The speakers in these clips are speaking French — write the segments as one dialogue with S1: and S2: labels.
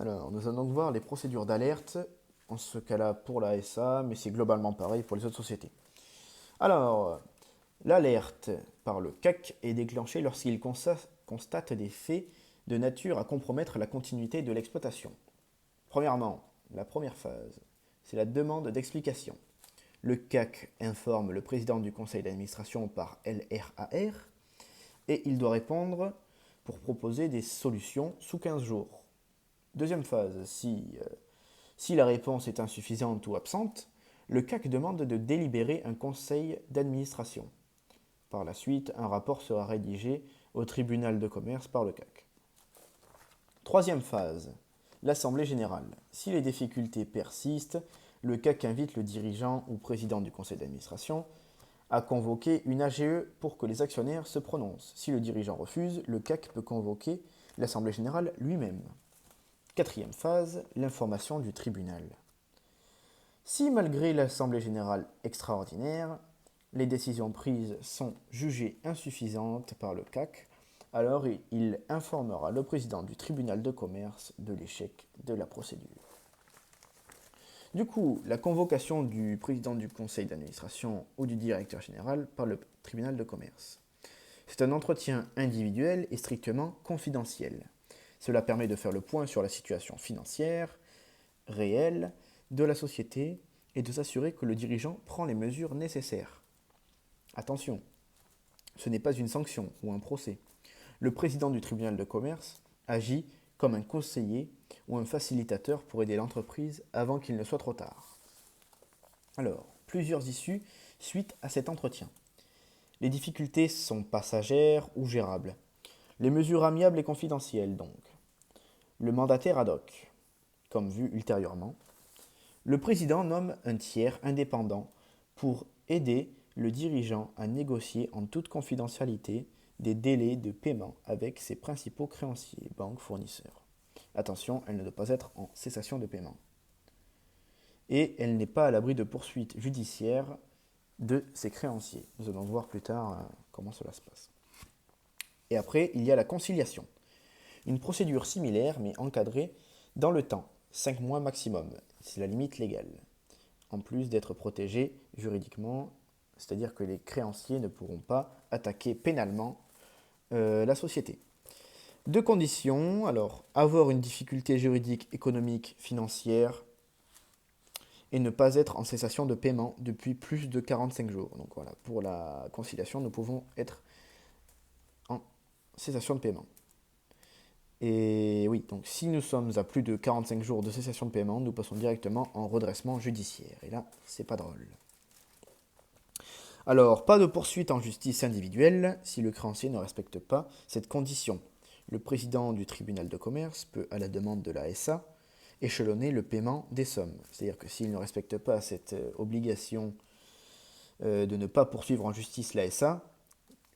S1: Alors, nous allons donc voir les procédures d'alerte, en ce cas-là pour la SA, mais c'est globalement pareil pour les autres sociétés. Alors, l'alerte par le CAC est déclenchée lorsqu'il constate des faits de nature à compromettre la continuité de l'exploitation. Premièrement, la première phase, c'est la demande d'explication. Le CAC informe le président du conseil d'administration par LRAR et il doit répondre pour proposer des solutions sous 15 jours. Deuxième phase, si la réponse est insuffisante ou absente, le CAC demande de délibérer un conseil d'administration. Par la suite, un rapport sera rédigé au tribunal de commerce par le CAC. Troisième phase, l'Assemblée générale. Si les difficultés persistent, le CAC invite le dirigeant ou président du conseil d'administration à convoquer une AGE pour que les actionnaires se prononcent. Si le dirigeant refuse, le CAC peut convoquer l'Assemblée générale lui-même. Quatrième phase, l'information du tribunal. Si malgré l'Assemblée générale extraordinaire, les décisions prises sont jugées insuffisantes par le CAC, alors il informera le président du tribunal de commerce de l'échec de la procédure. Du coup, la convocation du président du conseil d'administration ou du directeur général par le tribunal de commerce. C'est un entretien individuel et strictement confidentiel. Cela permet de faire le point sur la situation financière réelle de la société et de s'assurer que le dirigeant prend les mesures nécessaires. Attention, ce n'est pas une sanction ou un procès. Le président du tribunal de commerce agit comme un conseiller ou un facilitateur pour aider l'entreprise avant qu'il ne soit trop tard. Alors, plusieurs issues suite à cet entretien. Les difficultés sont passagères ou gérables. Les mesures amiables et confidentielles donc. Le mandataire ad hoc, comme vu ultérieurement. Le président nomme un tiers indépendant pour aider le dirigeant à négocier en toute confidentialité des délais de paiement avec ses principaux créanciers, banques, fournisseurs. Attention, elle ne doit pas être en cessation de paiement. Et elle n'est pas à l'abri de poursuites judiciaires de ses créanciers. Nous allons voir plus tard comment cela se passe. Et après, il y a la conciliation. Une procédure similaire mais encadrée dans le temps, 5 mois maximum. C'est la limite légale. En plus d'être protégés juridiquement, c'est-à-dire que les créanciers ne pourront pas attaquer pénalement la société. Deux conditions, alors avoir une difficulté juridique, économique, financière et ne pas être en cessation de paiement depuis plus de 45 jours. Donc voilà, pour la conciliation, nous pouvons être en cessation de paiement. Et oui, donc si nous sommes à plus de 45 jours de cessation de paiement, nous passons directement en redressement judiciaire. Et là, c'est pas drôle. Alors, pas de poursuite en justice individuelle si le créancier ne respecte pas cette condition. Le président du tribunal de commerce peut, à la demande de la SA, échelonner le paiement des sommes. C'est-à-dire que s'il ne respecte pas cette obligation de ne pas poursuivre en justice la SA,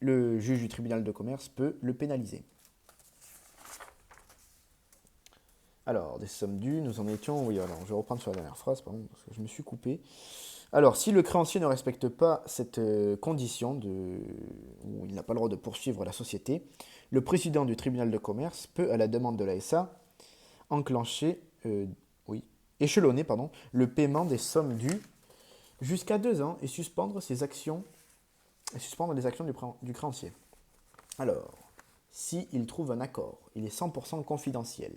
S1: le juge du tribunal de commerce peut le pénaliser. Alors, des sommes dues, nous en étions... Oui, alors, je vais reprendre sur la dernière phrase, pardon, parce que je me suis coupé. Alors, si le créancier ne respecte pas cette condition où il n'a pas le droit de poursuivre la société, le président du tribunal de commerce peut, à la demande de la SA, enclencher, échelonner le paiement des sommes dues jusqu'à 2 ans et suspendre les actions du créancier. Alors, s'il trouve un accord, il est 100% confidentiel.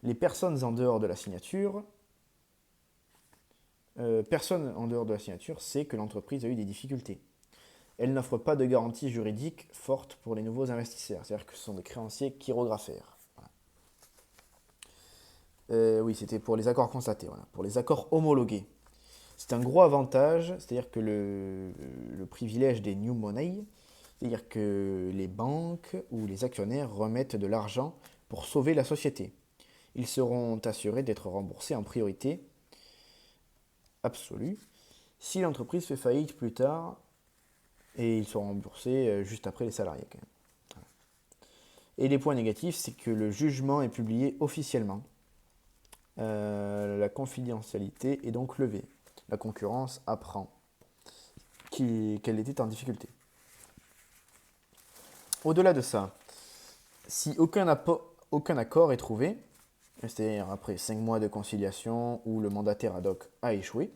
S1: Les personnes en dehors de la signature, personne en dehors de la signature sait que l'entreprise a eu des difficultés. Elle n'offre pas de garantie juridique forte pour les nouveaux investisseurs, c'est-à-dire que ce sont des créanciers chirographaires. Voilà. Oui, c'était pour les accords constatés, voilà. Pour les accords homologués. C'est un gros avantage, c'est-à-dire que le privilège des new money, c'est-à-dire que les banques ou les actionnaires remettent de l'argent pour sauver la société. Ils seront assurés d'être remboursés en priorité absolue si l'entreprise fait faillite plus tard et ils seront remboursés juste après les salariés. Quand même. Voilà. Et les points négatifs, c'est que le jugement est publié officiellement. La confidentialité est donc levée. La concurrence apprend qu'elle était en difficulté. Au-delà de ça, si aucun accord est trouvé, c'est-à-dire après 5 mois de conciliation où le mandataire ad hoc a échoué,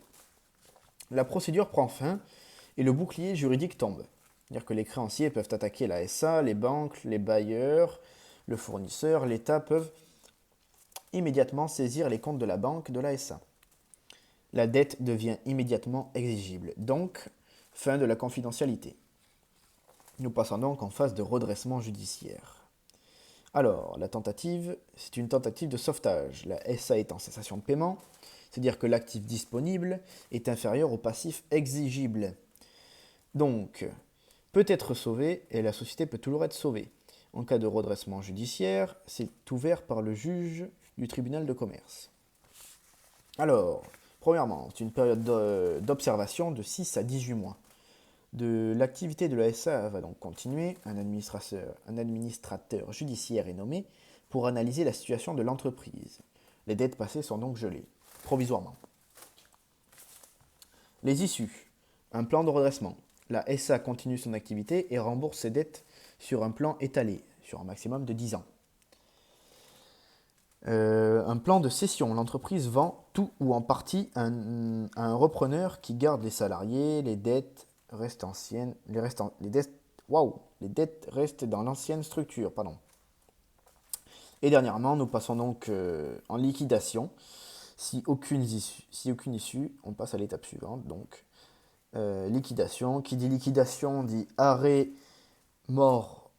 S1: la procédure prend fin et le bouclier juridique tombe. C'est-à-dire que les créanciers peuvent attaquer la SA, les banques, les bailleurs, le fournisseur, l'État peuvent immédiatement saisir les comptes de la banque, de la SA. La dette devient immédiatement exigible. Donc, fin de la confidentialité. Nous passons donc en phase de redressement judiciaire. Alors, la tentative, c'est une tentative de sauvetage. La SA est en cessation de paiement, c'est-à-dire que l'actif disponible est inférieur au passif exigible. Donc, peut être sauvé et la société peut toujours être sauvée. En cas de redressement judiciaire, c'est ouvert par le juge du tribunal de commerce. Alors, premièrement, c'est une période d'observation de 6 à 18 mois. L'activité de la SA va donc continuer. Un administrateur judiciaire est nommé pour analyser la situation de l'entreprise. Les dettes passées sont donc gelées, provisoirement. Les issues. Un plan de redressement. La SA continue son activité et rembourse ses dettes sur un plan étalé, sur un maximum de 10 ans. Un plan de cession. L'entreprise vend tout ou en partie à un repreneur qui garde les salariés, les dettes restent anciennes, les dettes restent dans l'ancienne structure, pardon. Et dernièrement, nous passons donc en liquidation. Si aucune issue, on passe à l'étape suivante. Donc, liquidation. Qui dit liquidation dit arrêt de mort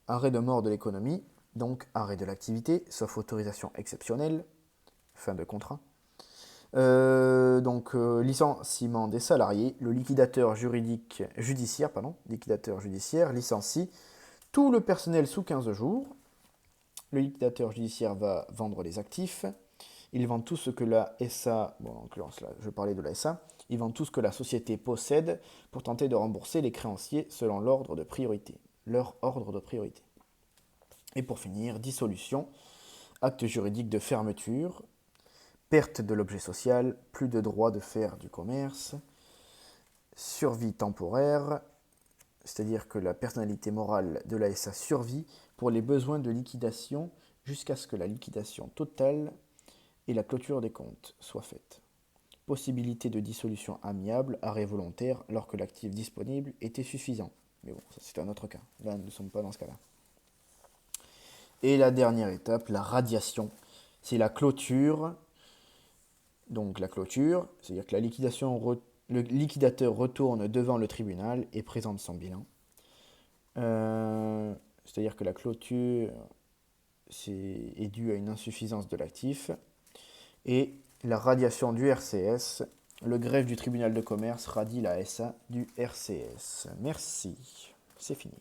S1: de l'économie. Donc, arrêt de l'activité, sauf autorisation exceptionnelle, fin de contrat. Licenciement des salariés, le liquidateur judiciaire licencie tout le personnel sous 15 jours. Le liquidateur judiciaire va vendre les actifs. Il vend tout ce que la SA, bon en l'occurrence là je parlais de la SA, il vend tout ce que la société possède pour tenter de rembourser les créanciers selon leur ordre de priorité. Et pour finir, dissolution, acte juridique de fermeture, perte de l'objet social, plus de droit de faire du commerce, survie temporaire, c'est-à-dire que la personnalité morale de la SA survit pour les besoins de liquidation jusqu'à ce que la liquidation totale et la clôture des comptes soient faites. Possibilité de dissolution amiable, arrêt volontaire, lorsque l'actif disponible était suffisant. Mais bon, ça c'est un autre cas. Là, nous ne sommes pas dans ce cas-là. Et la dernière étape, la radiation, c'est la clôture. Donc la clôture, c'est-à-dire que le liquidateur retourne devant le tribunal et présente son bilan. C'est-à-dire que la clôture est due à une insuffisance de l'actif. Et la radiation du RCS, le greffe du tribunal de commerce radie la SA du RCS. Merci, c'est fini.